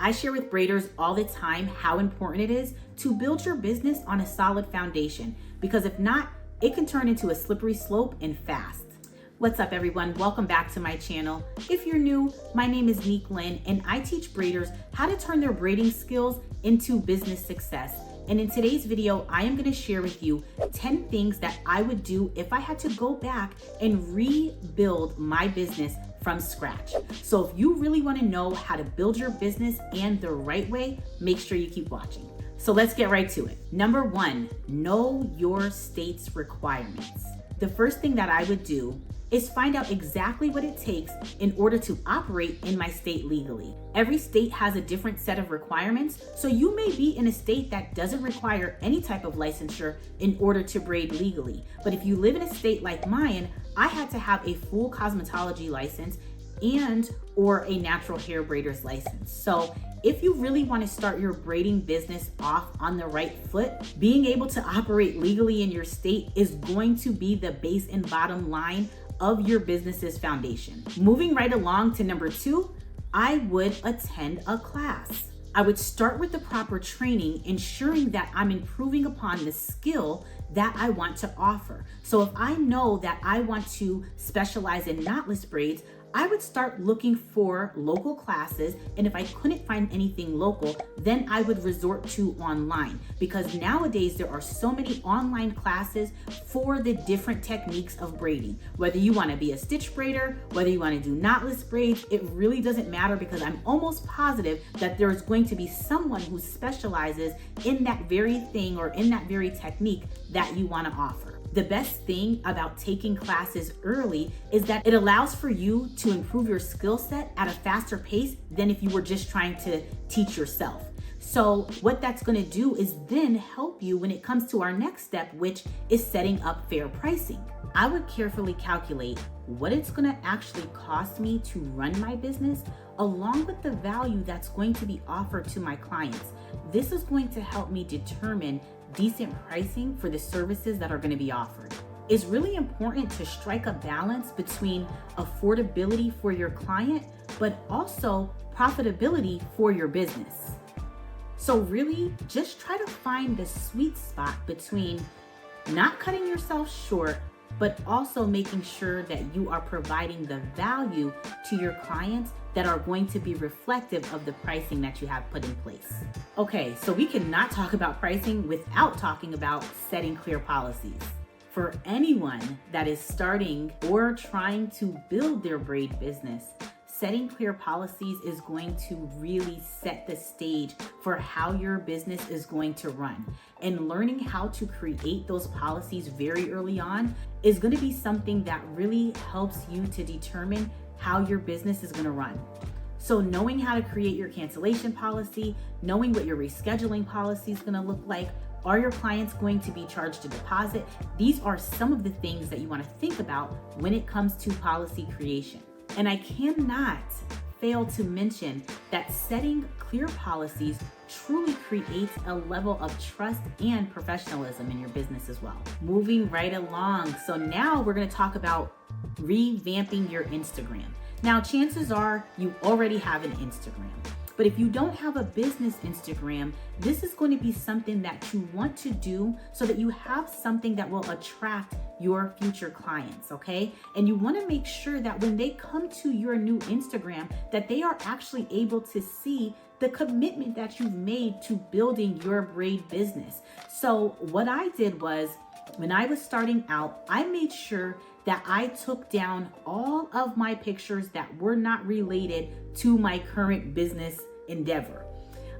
I share with braiders all the time how important it is to build your business on a solid foundation, because if not, it can turn into a slippery slope and fast. What's up, everyone? Welcome back to my channel. If you're new, my name is Neek Lynn, and I teach braiders how to turn their braiding skills into business success. And in today's video, I am going to share with you 10 things that I would do if I had to go back and rebuild my business from scratch. So if you really want to know how to build your business and the right way, make sure you keep watching. So let's get right to it. Number one, know your state's requirements. The first thing that I would do is find out exactly what it takes in order to operate in my state legally. Every state has a different set of requirements, so you may be in a state that doesn't require any type of licensure in order to braid legally. But if you live in a state like mine, I had to have a full cosmetology license and or a natural hair braider's license. So if you really want to start your braiding business off on the right foot, being able to operate legally in your state is going to be the base and bottom line of your business's foundation. Moving right along to number two, I would attend a class. I would start with the proper training, ensuring that I'm improving upon the skill that I want to offer. So if I know that I want to specialize in knotless braids, I would start looking for local classes, and if I couldn't find anything local, then I would resort to online, because nowadays there are so many online classes for the different techniques of braiding. Whether you want to be a stitch braider, whether you want to do knotless braids, it really doesn't matter, because I'm almost positive that there's going to be someone who specializes in that very thing or in that very technique that you want to offer. The best thing about taking classes early is that it allows for you to improve your skill set at a faster pace than if you were just trying to teach yourself. So what that's going to do is then help you when it comes to our next step, which is setting up fair pricing. I would carefully calculate what it's going to actually cost me to run my business, along with the value that's going to be offered to my clients. This is going to help me determine decent pricing for the services that are going to be offered. It's really important to strike a balance between affordability for your client, but also profitability for your business. So really just try to find the sweet spot between not cutting yourself short, but also making sure that you are providing the value to your clients that are going to be reflective of the pricing that you have put in place. Okay, so we cannot talk about pricing without talking about setting clear policies. For anyone that is starting or trying to build their braid business, setting clear policies is going to really set the stage for how your business is going to run. And learning how to create those policies very early on is going to be something that really helps you to determine how your business is going to run. So knowing how to create your cancellation policy, knowing what your rescheduling policy is going to look like, are your clients going to be charged a deposit? These are some of the things that you want to think about when it comes to policy creation. And I cannot fail to mention that setting clear policies truly creates a level of trust and professionalism in your business as well. Moving right along. So now we're going to talk about revamping your Instagram. Now, chances are you already have an Instagram. But if you don't have a business Instagram, this is going to be something that you want to do so that you have something that will attract your future clients, okay? And you want to make sure that when they come to your new Instagram, that they are actually able to see the commitment that you've made to building your braid business. So what I did was, when I was starting out, I made sure that I took down all of my pictures that were not related to my current business endeavor.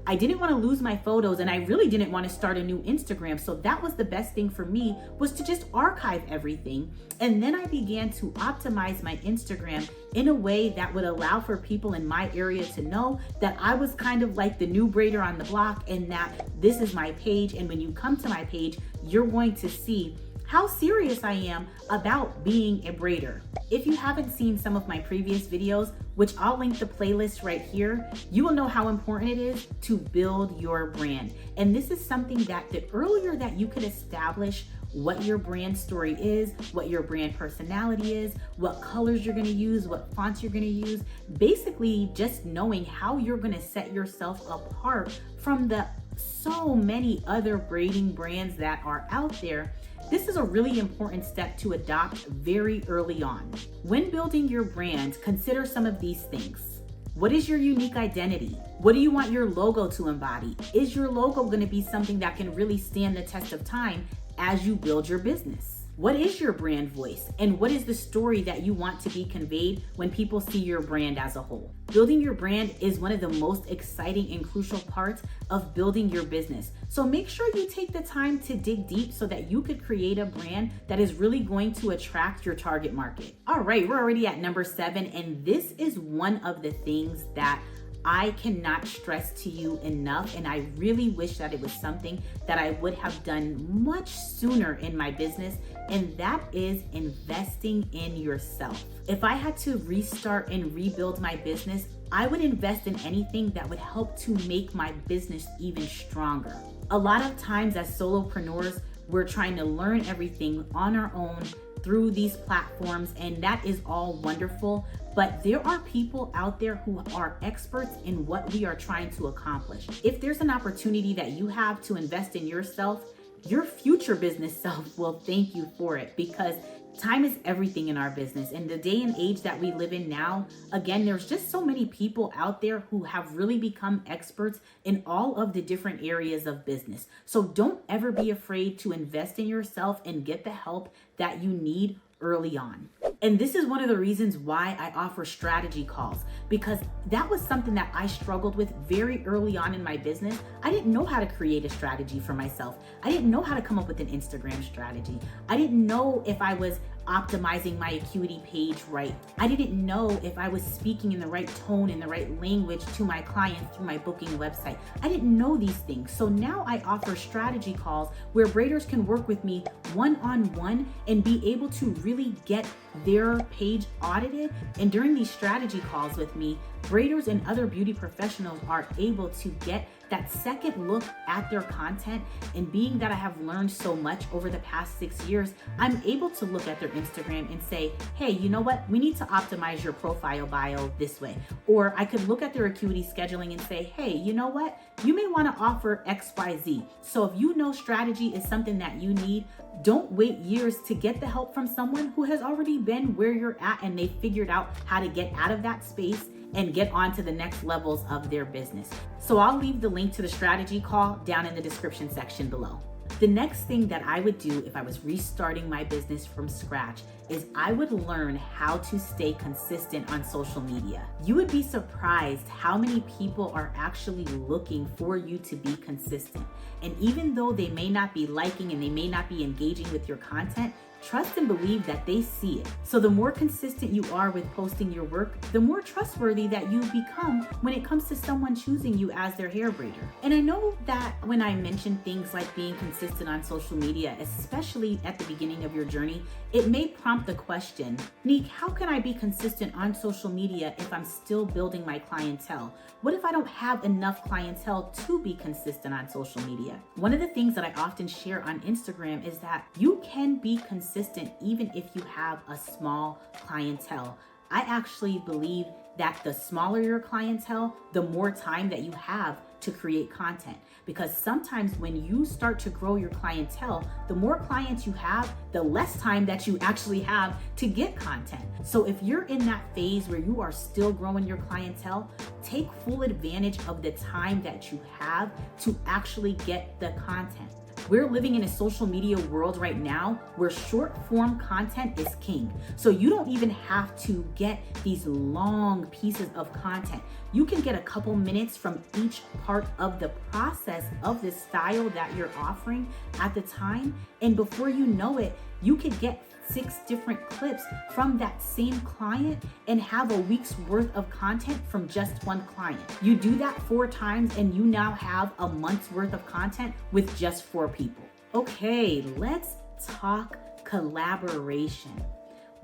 I didn't want to lose my photos, and I really didn't want to start a new Instagram. So that was the best thing for me, was to just archive everything. And then I began to optimize my Instagram in a way that would allow for people in my area to know that I was kind of like the new braider on the block, and that this is my page. And when you come to my page, you're going to see how serious I am about being a braider. If you haven't seen some of my previous videos, which I'll link the playlist right here, you will know how important it is to build your brand. And this is something that the earlier that you can establish what your brand story is, what your brand personality is, what colors you're gonna use, what fonts you're gonna use. Basically, just knowing how you're gonna set yourself apart from the so many other braiding brands that are out there. This is a really important step to adopt very early on. When building your brand, consider some of these things. What is your unique identity? What do you want your logo to embody? Is your logo going to be something that can really stand the test of time as you build your business? What is your brand voice? And what is the story that you want to be conveyed when people see your brand as a whole? Building your brand is one of the most exciting and crucial parts of building your business. So make sure you take the time to dig deep so that you could create a brand that is really going to attract your target market. All right, we're already at number 7, and this is one of the things that I cannot stress to you enough, and I really wish that it was something that I would have done much sooner in my business, and that is investing in yourself. If I had to restart and rebuild my business, I would invest in anything that would help to make my business even stronger. A lot of times as solopreneurs, we're trying to learn everything on our own through these platforms, and that is all wonderful, but there are people out there who are experts in what we are trying to accomplish. If there's an opportunity that you have to invest in yourself, your future business self will thank you for it, because time is everything in our business. In the day and age that we live in now, again, there's just so many people out there who have really become experts in all of the different areas of business. So don't ever be afraid to invest in yourself and get the help that you need early on. And this is one of the reasons why I offer strategy calls, because that was something that I struggled with very early on in my business. I didn't know how to create a strategy for myself. I didn't know how to come up with an Instagram strategy. I didn't know if I was optimizing my Acuity page right. I didn't know if I was speaking in the right tone, in the right language to my clients through my booking website. I didn't know these things. So now I offer strategy calls where braiders can work with me one-on-one and be able to really get their page audited. And during these strategy calls with me, braiders and other beauty professionals are able to get that second look at their content. And being that I have learned so much over the past 6 years, I'm able to look at their Instagram and say, hey, you know what? We need to optimize your profile bio this way. Or I could look at their Acuity scheduling and say, hey, you know what? You may want to offer XYZ. So if you know strategy is something that you need, don't wait years to get the help from someone who has already been where you're at and they figured out how to get out of that space and get on to the next levels of their business. So I'll leave the link to the strategy call down in the description section below. The next thing that I would do if I was restarting my business from scratch is I would learn how to stay consistent on social media. You would be surprised how many people are actually looking for you to be consistent. And even though they may not be liking and they may not be engaging with your content, trust and believe that they see it. So the more consistent you are with posting your work, the more trustworthy that you become when it comes to someone choosing you as their hair braider. And I know that when I mention things like being consistent on social media, especially at the beginning of your journey, it may prompt the question, Neek, how can I be consistent on social media if I'm still building my clientele? What if I don't have enough clientele to be consistent on social media? One of the things that I often share on Instagram is that you can be consistent even if you have a small clientele. I actually believe that the smaller your clientele, the more time that you have to create content. Because sometimes when you start to grow your clientele, the more clients you have, the less time that you actually have to get content. So if you're in that phase where you are still growing your clientele, take full advantage of the time that you have to actually get the content. We're living in a social media world right now where short form content is king. So you don't even have to get these long pieces of content. You can get a couple minutes from each part of the process of the style that you're offering at the time. And before you know it, you could get 6 different clips from that same client and have a week's worth of content from just one client. You do that 4 times and you now have a month's worth of content with just 4 people. Okay, let's talk collaboration.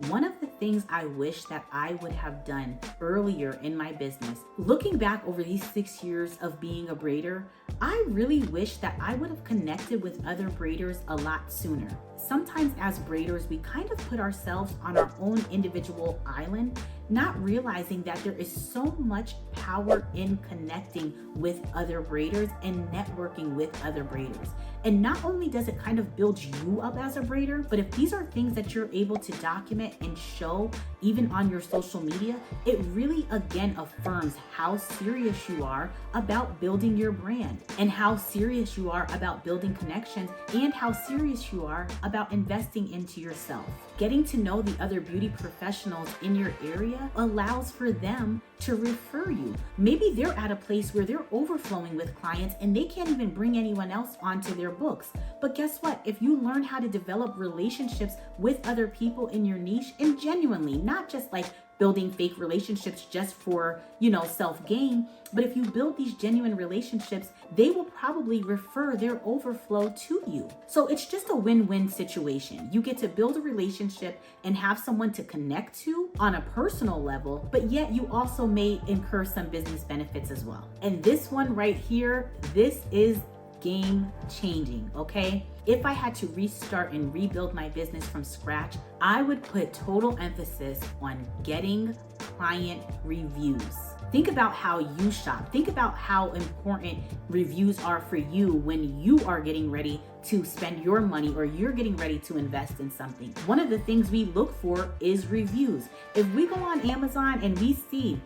One of the things I wish that I would have done earlier in my business. Looking back over these 6 years of being a braider, I really wish that I would have connected with other braiders a lot sooner. Sometimes as braiders, we kind of put ourselves on our own individual island, not realizing that there is so much power in connecting with other braiders and networking with other braiders. And not only does it kind of build you up as a braider, but if these are things that you're able to document and show even on your social media, it really again affirms how serious you are about building your brand and how serious you are about building connections and how serious you are about investing into yourself. Getting to know the other beauty professionals in your area allows for them to refer you. Maybe they're at a place where they're overflowing with clients and they can't even bring anyone else onto their books. But guess what? If you learn how to develop relationships with other people in your niche, and genuinely, not just like building fake relationships just for, self-gain, but if you build these genuine relationships, they will probably refer their overflow to you. So it's just a win-win situation. You get to build a relationship and have someone to connect to on a personal level, but yet you also may incur some business benefits as well. And this one right here, this is game changing, okay? If I had to restart and rebuild my business from scratch, I would put total emphasis on getting client reviews. Think about how you shop. Think about how important reviews are for you when you are getting ready to spend your money or you're getting ready to invest in something. One of the things we look for is reviews. If we go on Amazon and we see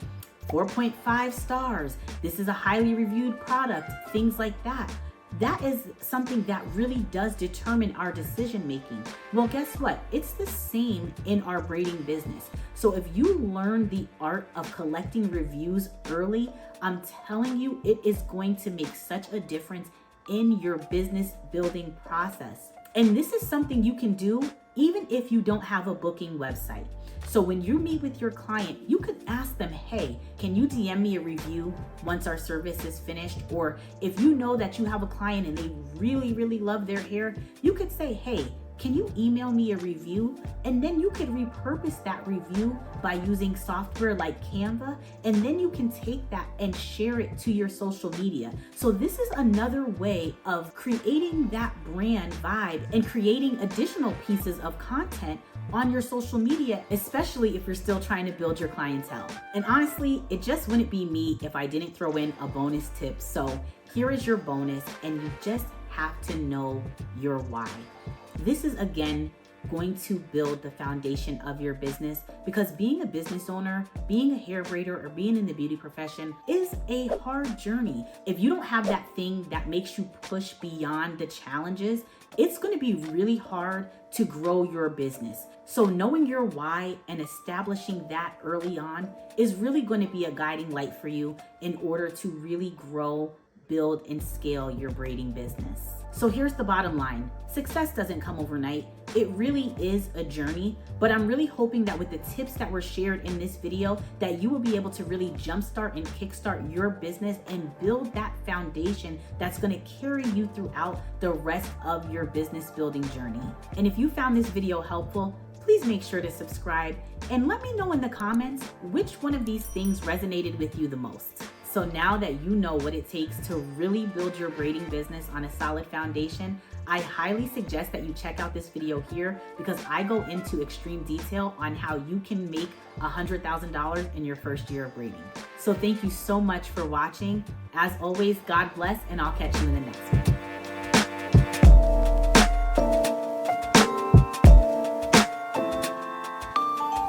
4.5 stars, this is a highly reviewed product, things like that. That is something that really does determine our decision making. Well, guess what? It's the same in our braiding business. So if you learn the art of collecting reviews early, I'm telling you, it is going to make such a difference in your business building process. And this is something you can do even if you don't have a booking website. So when you meet with your client, you could ask them, hey, can you DM me a review once our service is finished? Or if you know that you have a client and they really, really love their hair, you could say, hey, can you email me a review? And then you could repurpose that review by using software like Canva. And then you can take that and share it to your social media. So this is another way of creating that brand vibe and creating additional pieces of content on your social media, especially if you're still trying to build your clientele. And honestly, it just wouldn't be me if I didn't throw in a bonus tip. So here is your bonus, and you just have to know your why. This is again going to build the foundation of your business, because being a business owner, being a hair braider, or being in the beauty profession is a hard journey. If you don't have that thing that makes you push beyond the challenges, it's going to be really hard to grow your business. So knowing your why and establishing that early on is really going to be a guiding light for you in order to really grow, build, and scale your braiding business. So here's the bottom line. Success doesn't come overnight. It really is a journey, but I'm really hoping that with the tips that were shared in this video, that you will be able to really jumpstart and kickstart your business and build that foundation that's going to carry you throughout the rest of your business building journey. And if you found this video helpful, please make sure to subscribe and let me know in the comments which one of these things resonated with you the most. So now that you know what it takes to really build your braiding business on a solid foundation, I highly suggest that you check out this video here, because I go into extreme detail on how you can make $100,000 in your first year of braiding. So thank you so much for watching. As always, God bless, and I'll catch you in the next one.